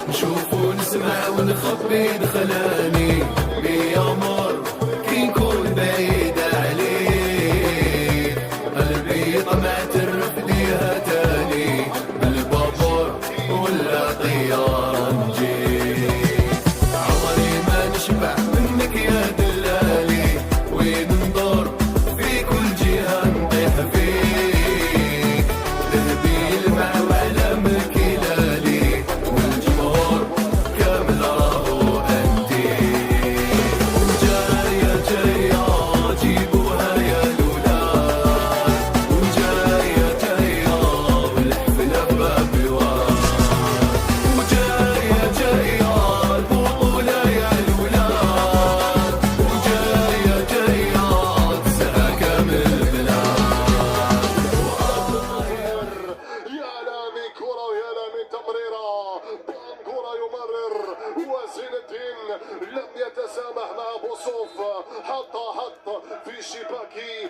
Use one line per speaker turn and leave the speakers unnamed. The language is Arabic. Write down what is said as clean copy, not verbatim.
نشوف ونسمع ونخبي دخلاني بيامر كي نكون بعيد عليه قلبي طمع ترفديها تاني بالبابور ولا طيارة نجي عمري ما نشبع منك يا دلالي وين ندور في كل جهة نطيح فيك ذهبي المع وعلمك لالي والجمهور كامل راهو انتي وجاية جاية جيبوها يا الولاد وجاية جاية والحفلة بباب واد وجاية جاية البطولة يا الولاد وجاية جاية تسعى كامل البلاد
يا لامي كرة ويا لامي تمريرة كرة يمرر وزين الدين لم يتسامح مع بوصوف حط في شباكي